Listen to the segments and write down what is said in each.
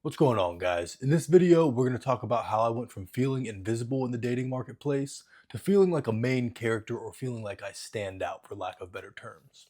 What's going on, guys? In this video, we're going to talk about how I went from feeling invisible in the dating marketplace to feeling like a main character or feeling like I stand out, for lack of better terms.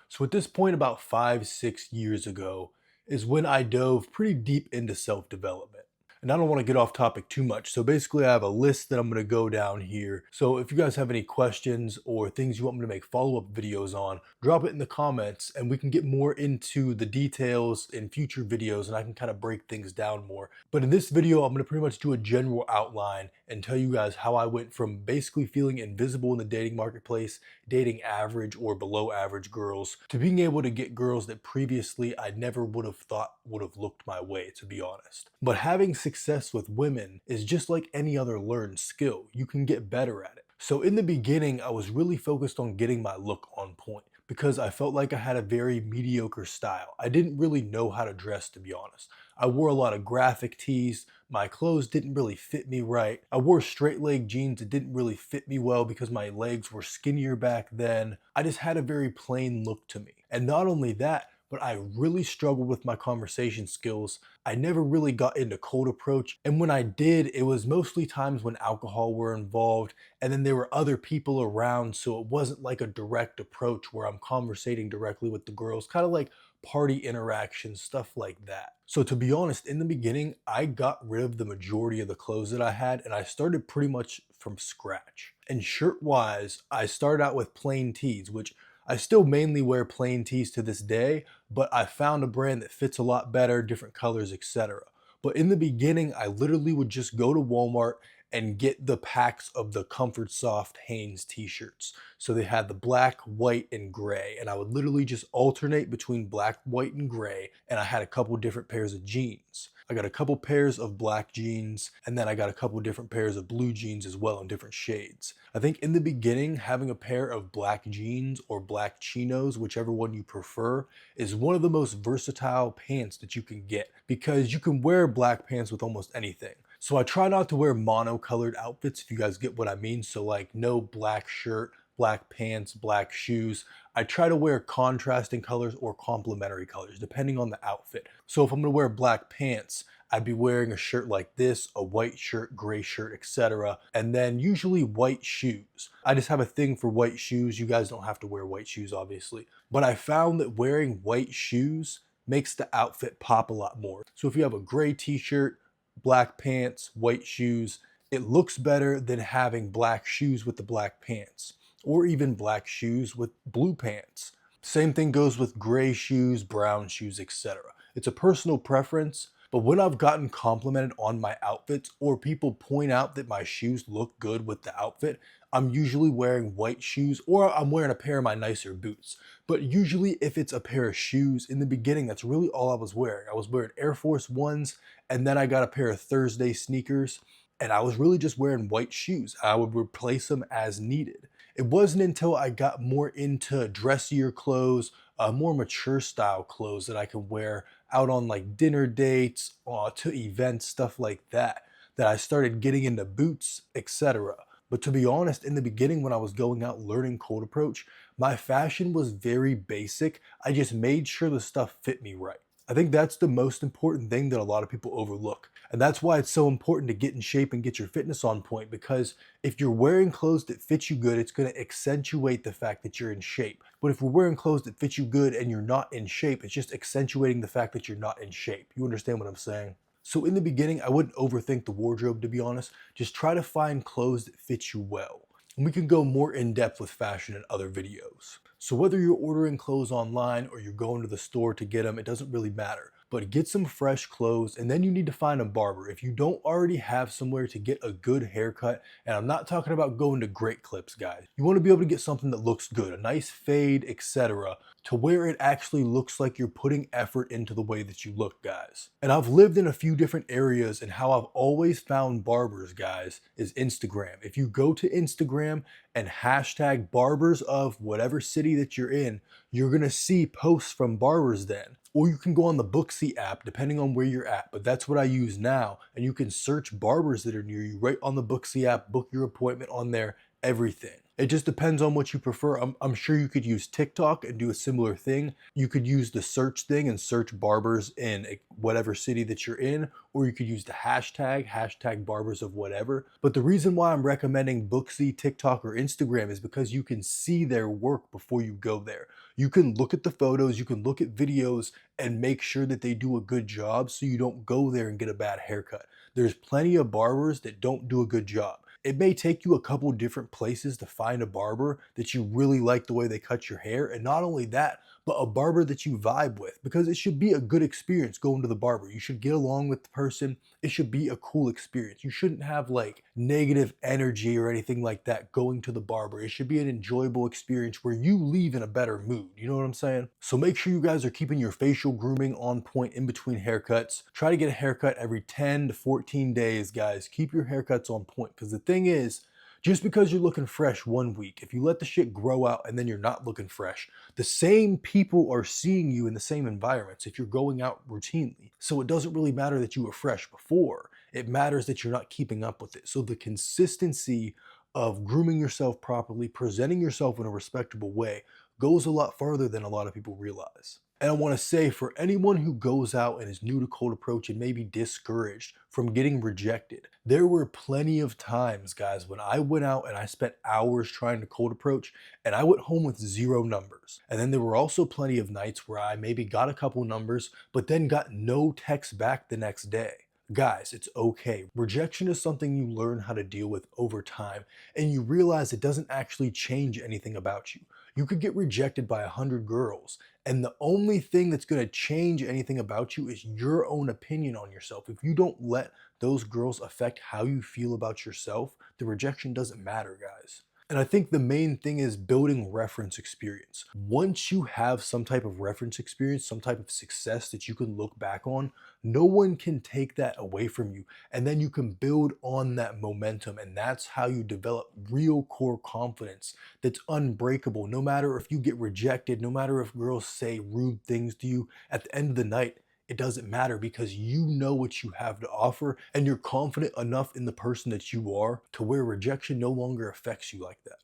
So at this point, about 5, 6 years ago, is when I dove pretty deep into self-development. And I don't want to get off topic too much. So basically, I have a list that I'm going to go down here. So if you guys have any questions or things you want me to make follow-up videos on, drop it in the comments and we can get more into the details in future videos and I can kind of break things down more. But in this video, I'm going to pretty much do a general outline and tell you guys how I went from basically feeling invisible in the dating marketplace, dating average or below average girls, to being able to get girls that previously I never would have thought would have looked my way, to be honest. But having success with women is just like any other learned skill. You can get better at it. So in the beginning, I was really focused on getting my look on point because I felt like I had a very mediocre style. I didn't really know how to dress, to be honest. I wore a lot of graphic tees. My clothes didn't really fit me right. I wore straight leg jeans that didn't really fit me well because my legs were skinnier back then. I just had a very plain look to me. And not only that, but I really struggled with my conversation skills. I never really got into cold approach. And when I did, it was mostly times when alcohol were involved and then there were other people around. So it wasn't like a direct approach where I'm conversating directly with the girls, kind of like party interactions, stuff like that. So to be honest, in the beginning, I got rid of the majority of the clothes that I had and I started pretty much from scratch. And shirt wise, I started out with plain tees, which I still mainly wear plain tees to this day, but I found a brand that fits a lot better, different colors, etc. But in the beginning, I literally would just go to Walmart and get the packs of the Comfort Soft Hanes t-shirts. So they had the black, white, and gray, and I would literally just alternate between black, white, and gray, and I had a couple different pairs of jeans. I got a couple pairs of black jeans, and then I got a couple different pairs of blue jeans as well in different shades. I think in the beginning, having a pair of black jeans or black chinos, whichever one you prefer, is one of the most versatile pants that you can get because you can wear black pants with almost anything. So I try not to wear monocolored outfits, if you guys get what I mean. So like no black shirt, black pants, black shoes. I try to wear contrasting colors or complementary colors, depending on the outfit. So if I'm gonna wear black pants, I'd be wearing a shirt like this, a white shirt, gray shirt, etc. And then usually white shoes. I just have a thing for white shoes. You guys don't have to wear white shoes, obviously. But I found that wearing white shoes makes the outfit pop a lot more. So if you have a gray t-shirt, black pants, white shoes, it looks better than having black shoes with the black pants, or even black shoes with blue pants. Same thing goes with gray shoes, brown shoes, etc. It's a personal preference, but when I've gotten complimented on my outfits or people point out that my shoes look good with the outfit, I'm usually wearing white shoes or I'm wearing a pair of my nicer boots. But usually if it's a pair of shoes, in the beginning, that's really all I was wearing. I was wearing Air Force Ones and then I got a pair of Thursday sneakers and I was really just wearing white shoes. I would replace them as needed. It wasn't until I got more into dressier clothes, more mature style clothes that I could wear out on like dinner dates, to events, stuff like that, that I started getting into boots, etc. But to be honest, in the beginning when I was going out learning cold approach, my fashion was very basic. I just made sure the stuff fit me right. I think that's the most important thing that a lot of people overlook. And that's why it's so important to get in shape and get your fitness on point, because if you're wearing clothes that fit you good, it's going to accentuate the fact that you're in shape. But if you're wearing clothes that fit you good and you're not in shape, it's just accentuating the fact that you're not in shape. You understand what I'm saying? So in the beginning, I wouldn't overthink the wardrobe, to be honest. Just try to find clothes that fit you well. And we can go more in depth with fashion in other videos. So whether you're ordering clothes online or you're going to the store to get them, it doesn't really matter. But get some fresh clothes and then you need to find a barber. If you don't already have somewhere to get a good haircut, and I'm not talking about going to Great Clips, guys. You want to be able to get something that looks good, a nice fade, etc., to where it actually looks like you're putting effort into the way that you look, guys. And I've lived in a few different areas, and how I've always found barbers, guys, is Instagram. If you go to Instagram and hashtag barbers of whatever city that you're in, you're gonna see posts from barbers then. Or you can go on the Booksy app, depending on where you're at, but that's what I use now. And you can search barbers that are near you right on the Booksy app, book your appointment on there, everything. It just depends on what you prefer. I'm sure you could use TikTok and do a similar thing. You could use the search thing and search barbers in whatever city that you're in, or you could use the hashtag barbers of whatever. But the reason why I'm recommending Booksy, TikTok, or Instagram is because you can see their work before you go there. You can look at the photos, you can look at videos, and make sure that they do a good job so you don't go there and get a bad haircut. There's plenty of barbers that don't do a good job. It may take you a couple different places to find a barber that you really like the way they cut your hair. And not only that, but a barber that you vibe with, because it should be a good experience going to the barber. You should get along with the person. It should be a cool experience. You shouldn't have like negative energy or anything like that going to the barber. It should be an enjoyable experience where you leave in a better mood. You know what I'm saying? So make sure you guys are keeping your facial grooming on point in between haircuts. Try to get a haircut every 10 to 14 days, guys. Keep your haircuts on point, because the thing is, just because you're looking fresh one week, if you let the shit grow out and then you're not looking fresh, the same people are seeing you in the same environments if you're going out routinely. So it doesn't really matter that you were fresh before. It matters that you're not keeping up with it. So the consistency of grooming yourself properly, presenting yourself in a respectable way, goes a lot farther than a lot of people realize. And I want to say, for anyone who goes out and is new to cold approach and may be discouraged from getting rejected, there were plenty of times, guys, when I went out and I spent hours trying to cold approach and I went home with 0 numbers. And then there were also plenty of nights where I maybe got a couple numbers, but then got no text back the next day. Guys, it's okay. Rejection is something you learn how to deal with over time, and you realize it doesn't actually change anything about you. You could get rejected by 100 girls, and the only thing that's going to change anything about you is your own opinion on yourself. If you don't let those girls affect how you feel about yourself, the rejection doesn't matter, guys. And I think the main thing is building reference experience. Once you have some type of reference experience, some type of success that you can look back on, no one can take that away from you. And then you can build on that momentum. And that's how you develop real core confidence that's unbreakable. No matter if you get rejected, no matter if girls say rude things to you, at the end of the night, it doesn't matter, because you know what you have to offer and you're confident enough in the person that you are to where rejection no longer affects you like that.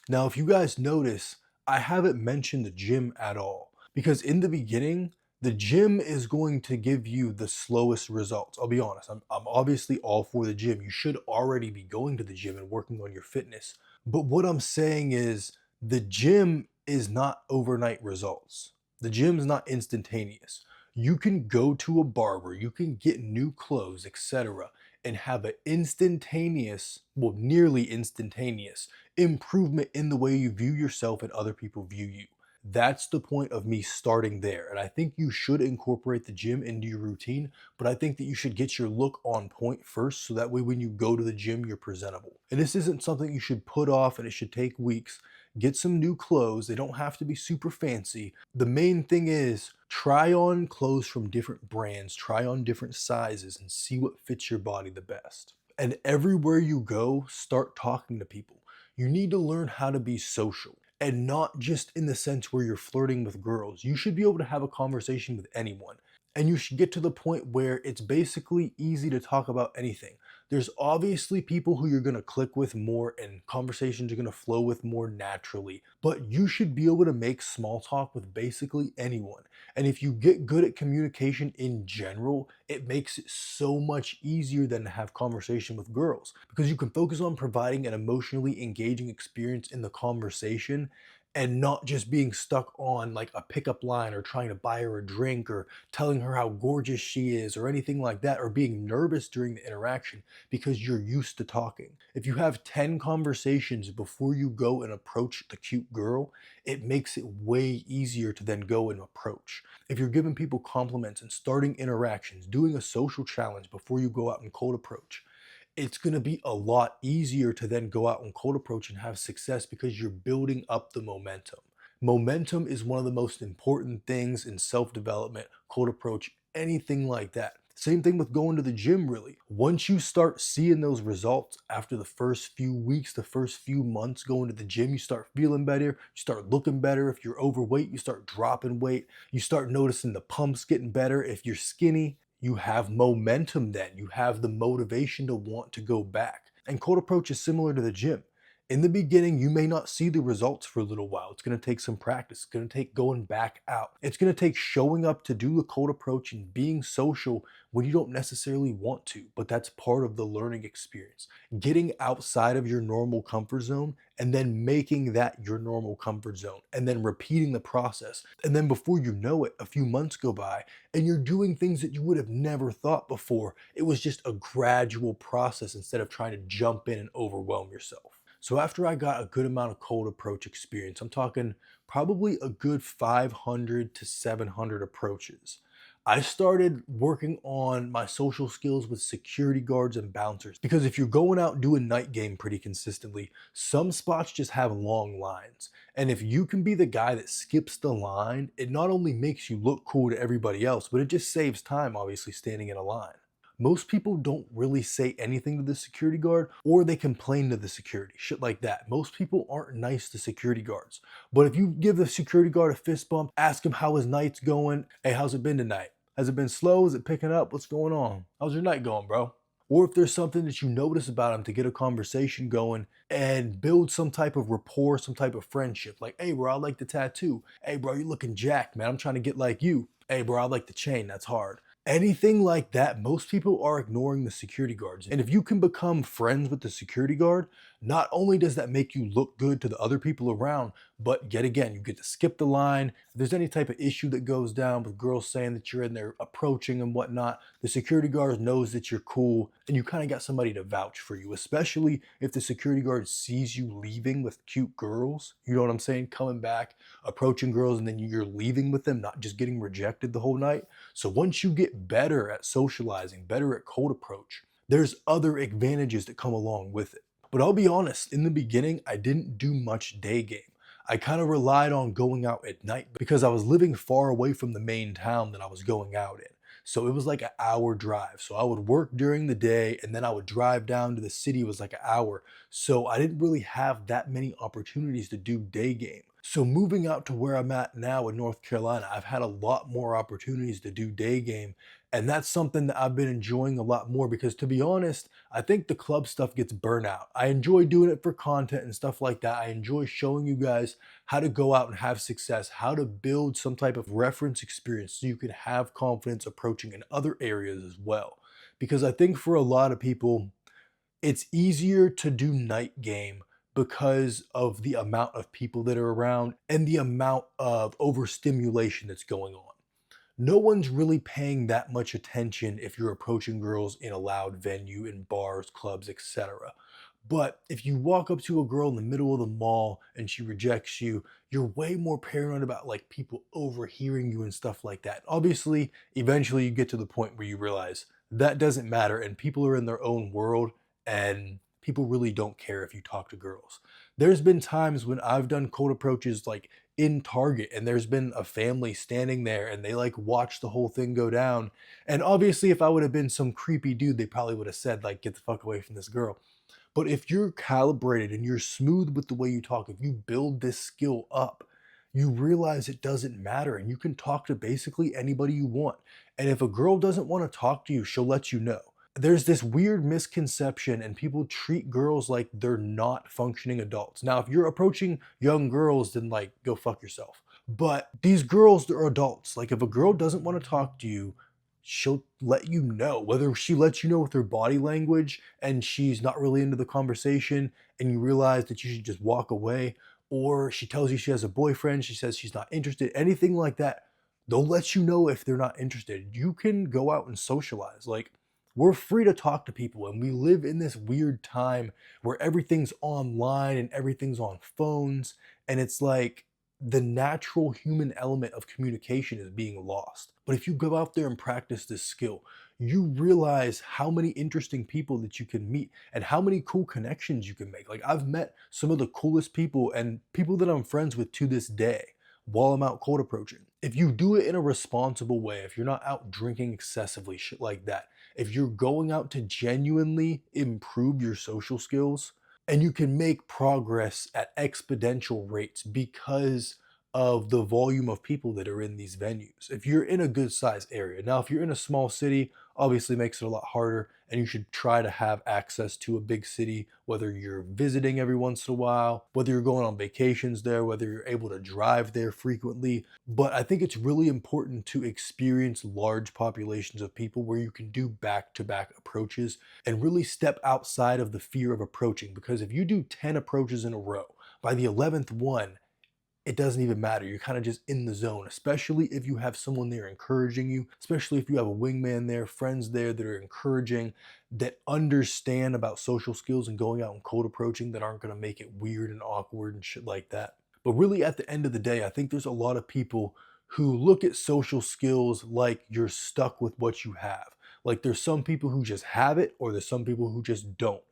Now, if you guys notice, I haven't mentioned the gym at all, because in the beginning, the gym is going to give you the slowest results. I'll be honest, I'm obviously all for the gym. You should already be going to the gym and working on your fitness. But what I'm saying is, the gym is not overnight results. The gym's not instantaneous. You can go to a barber, you can get new clothes, etc., and have an instantaneous, well, nearly instantaneous improvement in the way you view yourself and other people view you. That's the point of me starting there. And I think you should incorporate the gym into your routine, but I think that you should get your look on point first, so that way when you go to the gym, you're presentable. And this isn't something you should put off and it should take weeks. Get some new clothes. They don't have to be super fancy. The main thing is, try on clothes from different brands, try on different sizes, and see what fits your body the best. And everywhere you go, start talking to people. You need to learn how to be social, and not just in the sense where you're flirting with girls. You should be able to have a conversation with anyone. And you should get to the point where it's basically easy to talk about anything. There's obviously people who you're going to click with more and conversations are going to flow with more naturally, but you should be able to make small talk with basically anyone. And if you get good at communication in general, it makes it so much easier than to have conversation with girls, because you can focus on providing an emotionally engaging experience in the conversation, and not just being stuck on like a pickup line or trying to buy her a drink or telling her how gorgeous she is or anything like that, or being nervous during the interaction because you're used to talking. If you have 10 conversations before you go and approach the cute girl, it makes it way easier to then go and approach. If you're giving people compliments and starting interactions, doing a social challenge before you go out and cold approach, it's going to be a lot easier to then go out and cold approach and have success, because you're building up the momentum. Momentum is one of the most important things in self development, cold approach, anything like that. Same thing with going to the gym, really. Once you start seeing those results after the first few weeks, the first few months going to the gym, you start feeling better, you start looking better. If you're overweight, you start dropping weight, you start noticing the pumps getting better. If you're skinny, you have momentum then. You have the motivation to want to go back. And cold approach is similar to the gym. In the beginning, you may not see the results for a little while. It's going to take some practice. It's going to take going back out. It's going to take showing up to do the cold approach and being social when you don't necessarily want to, but that's part of the learning experience. Getting outside of your normal comfort zone and then making that your normal comfort zone and then repeating the process. And then before you know it, a few months go by and you're doing things that you would have never thought before. It was just a gradual process instead of trying to jump in and overwhelm yourself. So after I got a good amount of cold approach experience, I'm talking probably a good 500 to 700 approaches. I started working on my social skills with security guards and bouncers because if you're going out doing night game pretty consistently, some spots just have long lines. And if you can be the guy that skips the line, it not only makes you look cool to everybody else, but it just saves time obviously standing in a line. Most people don't really say anything to the security guard or they complain to the security, shit like that. Most people aren't nice to security guards. But if you give the security guard a fist bump, ask him how his night's going. Hey, how's it been tonight? Has it been slow? Is it picking up? What's going on? How's your night going, bro? Or if there's something that you notice about him to get a conversation going and build some type of rapport, some type of friendship. Like, hey, bro, I like the tattoo. Hey, bro, you looking jacked, man. I'm trying to get like you. Hey, bro, I like the chain. That's hard. Anything like that, most people are ignoring the security guards. And if you can become friends with the security guard, not only does that make you look good to the other people around, but yet again, you get to skip the line. If there's any type of issue that goes down with girls saying that you're in there approaching and whatnot, the security guard knows that you're cool and you kind of got somebody to vouch for you, especially if the security guard sees you leaving with cute girls. You know what I'm saying? Coming back, approaching girls, and then you're leaving with them, not just getting rejected the whole night. So once you get better at socializing, better at cold approach, there's other advantages that come along with it. But I'll be honest, in the beginning, I didn't do much day game. I kind of relied on going out at night because I was living far away from the main town that I was going out in. So it was like an hour drive. So I would work during the day and then I would drive down to the city. It was like an hour. So I didn't really have that many opportunities to do day game. So moving out to where I'm at now in North Carolina, I've had a lot more opportunities to do day game. And that's something that I've been enjoying a lot more because to be honest, I think the club stuff gets burnout. I enjoy doing it for content and stuff like that. I enjoy showing you guys how to go out and have success, how to build some type of reference experience so you can have confidence approaching in other areas as well. Because I think for a lot of people, it's easier to do night game because of the amount of people that are around and the amount of overstimulation that's going on. No one's really paying that much attention if you're approaching girls in a loud venue, in bars, clubs, etc. But if you walk up to a girl in the middle of the mall and she rejects you, you're way more paranoid about like people overhearing you and stuff like that. Obviously, eventually you get to the point where you realize that doesn't matter and people are in their own world and people really don't care if you talk to girls. There's been times when I've done cold approaches like in Target and there's been a family standing there and they like watch the whole thing go down. And obviously if I would have been some creepy dude, they probably would have said like get the fuck away from this girl. But if you're calibrated and you're smooth with the way you talk, if you build this skill up, you realize it doesn't matter and you can talk to basically anybody you want. And if a girl doesn't want to talk to you, she'll let you know. There's this weird misconception and people treat girls like they're not functioning adults. Now, if you're approaching young girls, then like go fuck yourself. But these girls, they're adults. Like if a girl doesn't want to talk to you, she'll let you know. Whether she lets you know with her body language and she's not really into the conversation and you realize that you should just walk away, or she tells you she has a boyfriend, she says she's not interested, anything like that, they'll let you know if they're not interested. You can go out and socialize. Like we're free to talk to people and we live in this weird time where everything's online and everything's on phones and it's like the natural human element of communication is being lost. But if you go out there and practice this skill, you realize how many interesting people that you can meet and how many cool connections you can make. Like I've met some of the coolest people and people that I'm friends with to this day while I'm out cold approaching. If you do it in a responsible way, if you're not out drinking excessively, shit like that, if you're going out to genuinely improve your social skills, and you can make progress at exponential rates because of the volume of people that are in these venues. If you're in a good sized area. Now, if you're in a small city, obviously makes it a lot harder, and you should try to have access to a big city, whether you're visiting every once in a while, whether you're going on vacations there, whether you're able to drive there frequently. But I think it's really important to experience large populations of people where you can do back-to-back approaches and really step outside of the fear of approaching. Because if you do 10 approaches in a row, by the 11th one, it doesn't even matter. You're kind of just in the zone, especially if you have someone there encouraging you, especially if you have a wingman there, friends there that are encouraging, that understand about social skills and going out and cold approaching, that aren't going to make it weird and awkward and shit like that. But really, at the end of the day, I think there's a lot of people who look at social skills like you're stuck with what you have. Like there's some people who just have it, or there's some people who just don't.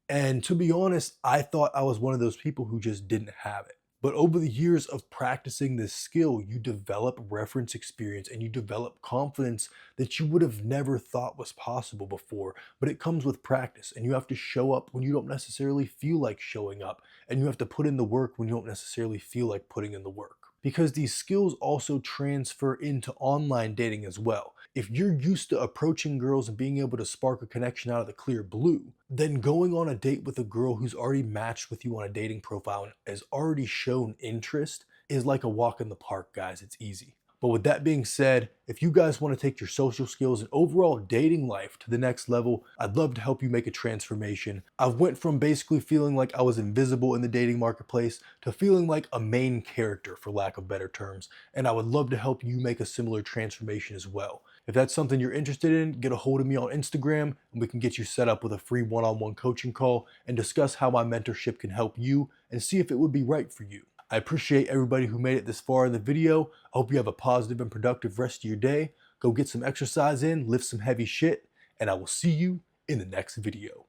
And to be honest, I thought I was one of those people who just didn't have it. But over the years of practicing this skill, you develop reference experience and you develop confidence that you would have never thought was possible before. But it comes with practice, and you have to show up when you don't necessarily feel like showing up, and you have to put in the work when you don't necessarily feel like putting in the work. Because these skills also transfer into online dating as well. If you're used to approaching girls and being able to spark a connection out of the clear blue, then going on a date with a girl who's already matched with you on a dating profile and has already shown interest is like a walk in the park, guys. It's easy. But with that being said, if you guys want to take your social skills and overall dating life to the next level, I'd love to help you make a transformation. I went from basically feeling like I was invisible in the dating marketplace to feeling like a main character, for lack of better terms, and I would love to help you make a similar transformation as well. If that's something you're interested in, get a hold of me on Instagram and we can get you set up with a free one-on-one coaching call and discuss how my mentorship can help you and see if it would be right for you. I appreciate everybody who made it this far in the video. I hope you have a positive and productive rest of your day. Go get some exercise in, lift some heavy shit, and I will see you in the next video.